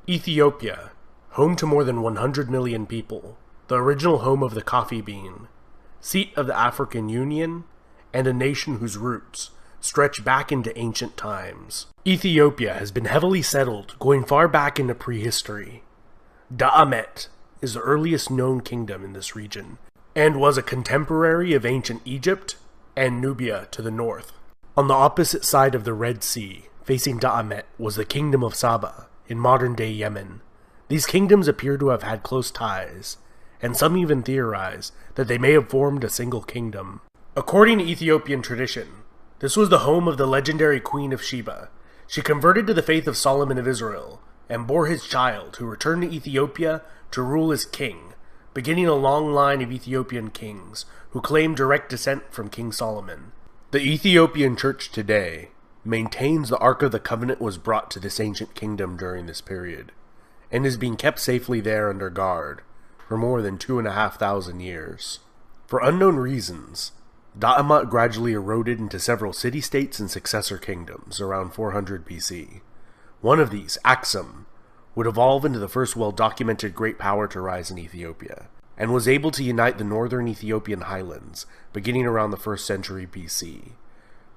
Ethiopia, home to more than 100 million people, the original home of the coffee bean, seat of the African Union, and a nation whose roots stretch back into ancient times. Ethiopia has been heavily settled, going far back into prehistory. Damat is the earliest known kingdom in this region, and was a contemporary of ancient Egypt and Nubia to the north. On the opposite side of the Red Sea, facing Damat, was the kingdom of Saba, in modern-day Yemen. These kingdoms appear to have had close ties, and some even theorize that they may have formed a single kingdom. According to Ethiopian tradition, this was the home of the legendary Queen of Sheba. She converted to the faith of Solomon of Israel, and bore his child, who returned to Ethiopia to rule as king, beginning a long line of Ethiopian kings, who claim direct descent from King Solomon. The Ethiopian Church today maintains the Ark of the Covenant was brought to this ancient kingdom during this period, and is being kept safely there under guard for more than 2,500 years. For unknown reasons, Damat gradually eroded into several city-states and successor kingdoms around 400 BC. One of these, Aksum, would evolve into the first well-documented great power to rise in Ethiopia, and was able to unite the northern Ethiopian highlands beginning around the 1st century BC,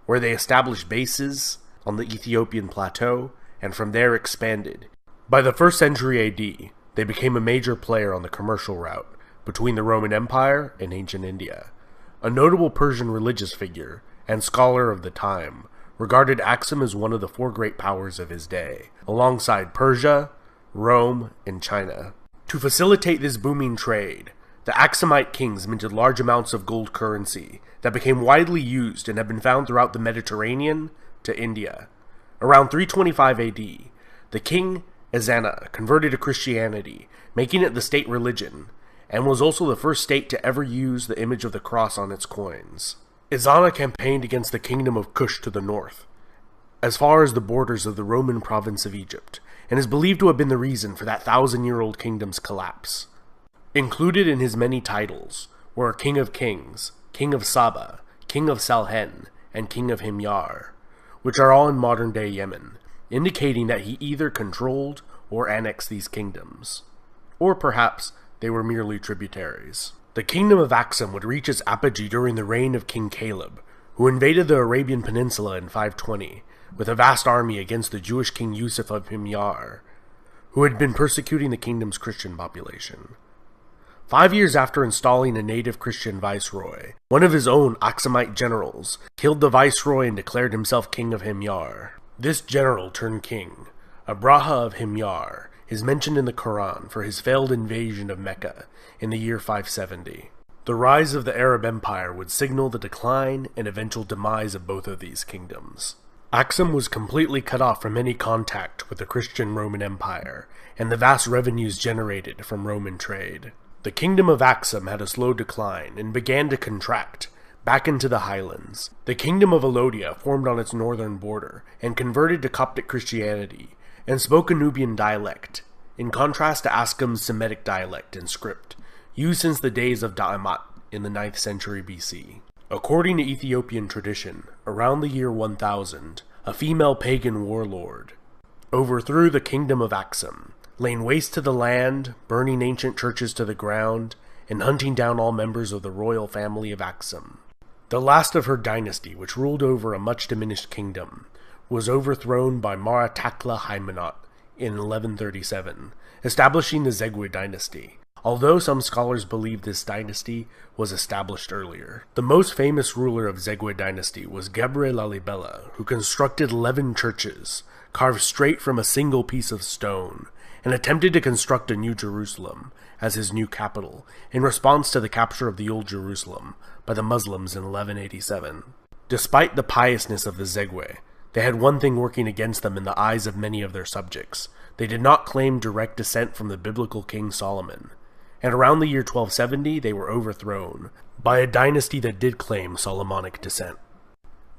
where they established bases on the Ethiopian plateau, and from there expanded. By the 1st century AD, they became a major player on the commercial route between the Roman Empire and ancient India. A notable Persian religious figure and scholar of the time regarded Aksum as one of the 4 great powers of his day, alongside Persia, Rome, and China. To facilitate this booming trade, the Aksumite kings minted large amounts of gold currency that became widely used and have been found throughout the Mediterranean to India. Around 325 AD, the king Ezana converted to Christianity, making it the state religion, and was also the first state to ever use the image of the cross on its coins. Ezana campaigned against the kingdom of Kush to the north, as far as the borders of the Roman province of Egypt, and is believed to have been the reason for that 1,000-year-old kingdom's collapse. Included in his many titles were King of Kings, King of Saba, King of Salhen, and King of Himyar, which are all in modern-day Yemen, indicating that he either controlled or annexed these kingdoms, or perhaps they were merely tributaries. The kingdom of Aksum would reach its apogee during the reign of King Caleb, who invaded the Arabian Peninsula in 520, with a vast army against the Jewish king Yusuf of Himyar, who had been persecuting the kingdom's Christian population. 5 years after installing a native Christian viceroy, one of his own Aksumite generals killed the viceroy and declared himself king of Himyar. This general turned king, Abraha of Himyar, is mentioned in the Quran for his failed invasion of Mecca in the year 570. The rise of the Arab Empire would signal the decline and eventual demise of both of these kingdoms. Aksum was completely cut off from any contact with the Christian Roman Empire and the vast revenues generated from Roman trade. The kingdom of Aksum had a slow decline and began to contract back into the highlands. The kingdom of Alodia formed on its northern border and converted to Coptic Christianity and spoke a Nubian dialect, in contrast to Aksum's Semitic dialect and script, used since the days of Damat in the 9th century BC. According to Ethiopian tradition, around the year 1000, a female pagan warlord overthrew the kingdom of Aksum, laying waste to the land, burning ancient churches to the ground, and hunting down all members of the royal family of Aksum. The last of her dynasty, which ruled over a much diminished kingdom, was overthrown by Maratakla Haymanot in 1137, establishing the Zegwe dynasty, although some scholars believe this dynasty was established earlier. The most famous ruler of Zegwe dynasty was Gebre Lalibela, who constructed 11 churches, carved straight from a single piece of stone, and attempted to construct a New Jerusalem as his new capital, in response to the capture of the Old Jerusalem by the Muslims in 1187. Despite the piousness of the Zegwe, they had one thing working against them in the eyes of many of their subjects. They did not claim direct descent from the biblical King Solomon, and around the year 1270 they were overthrown by a dynasty that did claim Solomonic descent.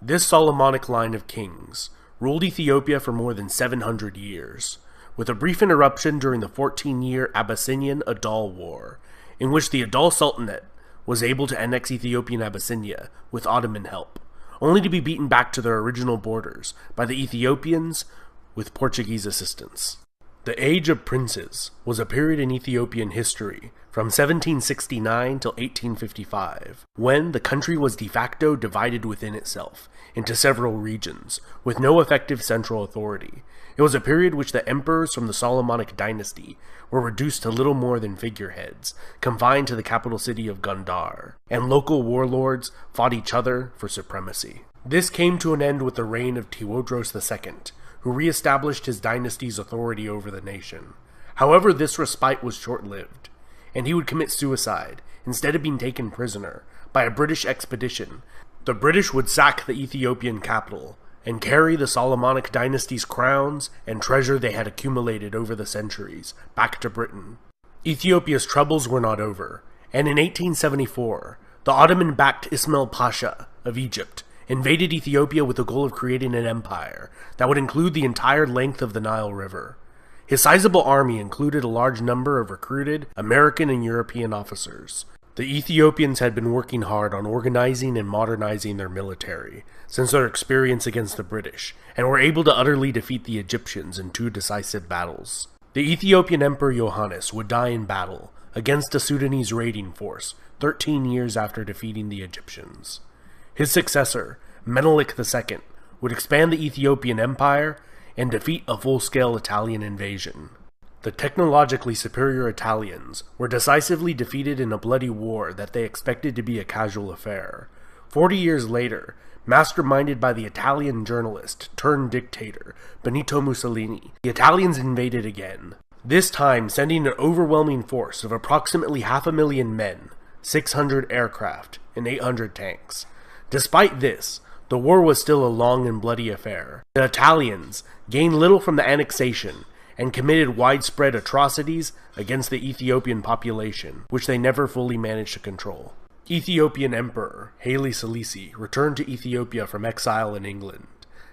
This Solomonic line of kings ruled Ethiopia for more than 700 years, with a brief interruption during the 14-year Abyssinian Adal War, in which the Adal Sultanate was able to annex Ethiopian Abyssinia with Ottoman help, only to be beaten back to their original borders by the Ethiopians with Portuguese assistance. The Age of Princes was a period in Ethiopian history from 1769 till 1855, when the country was de facto divided within itself into several regions, with no effective central authority. It was a period which the emperors from the Solomonic dynasty were reduced to little more than figureheads, confined to the capital city of Gondar, and local warlords fought each other for supremacy. This came to an end with the reign of Tewodros II, who re-established his dynasty's authority over the nation. However, this respite was short-lived, and he would commit suicide instead of being taken prisoner by a British expedition. The British would sack the Ethiopian capital and carry the Solomonic dynasty's crowns and treasure they had accumulated over the centuries back to Britain. Ethiopia's troubles were not over, and in 1874, the Ottoman-backed Ismail Pasha of Egypt invaded Ethiopia with the goal of creating an empire that would include the entire length of the Nile River. His sizable army included a large number of recruited American and European officers. The Ethiopians had been working hard on organizing and modernizing their military since their experience against the British, and were able to utterly defeat the Egyptians in 2 decisive battles. The Ethiopian Emperor Yohannes would die in battle against a Sudanese raiding force 13 years after defeating the Egyptians. His successor, Menelik II, would expand the Ethiopian Empire and defeat a full-scale Italian invasion. The technologically superior Italians were decisively defeated in a bloody war that they expected to be a casual affair. 40 years later, masterminded by the Italian journalist turned dictator Benito Mussolini, the Italians invaded again, this time sending an overwhelming force of approximately 500,000 men, 600 aircraft, and 800 tanks. Despite this, the war was still a long and bloody affair. The Italians gained little from the annexation and committed widespread atrocities against the Ethiopian population, which they never fully managed to control. Ethiopian Emperor Haile Selassie returned to Ethiopia from exile in England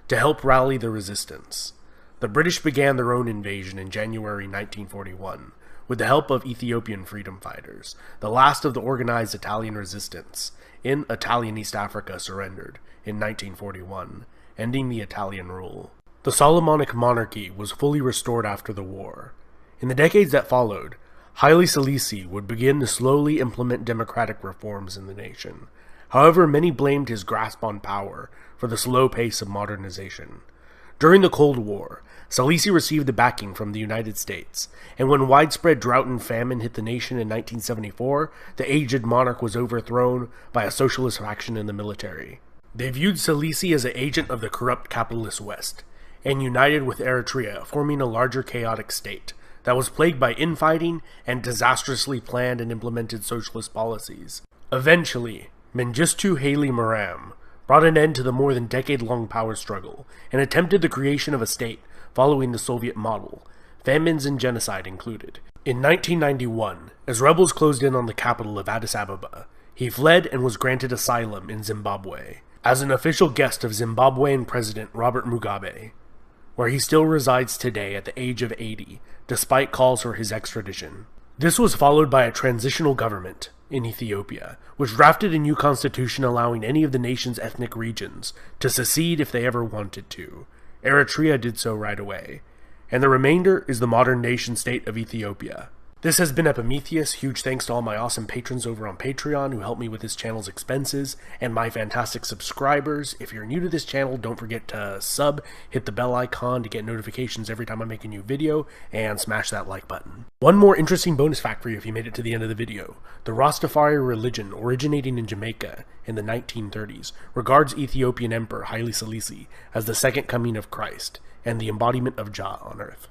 to help rally the resistance. The British began their own invasion in January 1941 with the help of Ethiopian freedom fighters. The last of the organized Italian resistance in Italian East Africa surrendered in 1941, ending the Italian rule. The Solomonic monarchy was fully restored after the war. In the decades that followed, Haile Selassie would begin to slowly implement democratic reforms in the nation. However, many blamed his grasp on power for the slow pace of modernization. During the Cold War, Selassie received the backing from the United States, and when widespread drought and famine hit the nation in 1974, the aged monarch was overthrown by a socialist faction in the military. They viewed Selassie as an agent of the corrupt capitalist West, and united with Eritrea, forming a larger chaotic state that was plagued by infighting and disastrously planned and implemented socialist policies. Eventually, Mengistu Haile Mariam brought an end to the more than decade-long power struggle and attempted the creation of a state following the Soviet model, famines and genocide included. In 1991, as rebels closed in on the capital of Addis Ababa, he fled and was granted asylum in Zimbabwe as an official guest of Zimbabwean President Robert Mugabe, where he still resides today at the age of 80, despite calls for his extradition. This was followed by a transitional government in Ethiopia, which drafted a new constitution allowing any of the nation's ethnic regions to secede if they ever wanted to. Eritrea did so right away, and the remainder is the modern nation-state of Ethiopia. This has been Epimetheus. Huge thanks to all my awesome patrons over on Patreon who help me with this channel's expenses, and my fantastic subscribers. If you're new to this channel, don't forget to sub, hit the bell icon to get notifications every time I make a new video, and smash that like button. One more interesting bonus fact for you if you made it to the end of the video. The Rastafari religion, originating in Jamaica in the 1930s, regards Ethiopian Emperor Haile Selassie as the second coming of Christ and the embodiment of Jah on earth.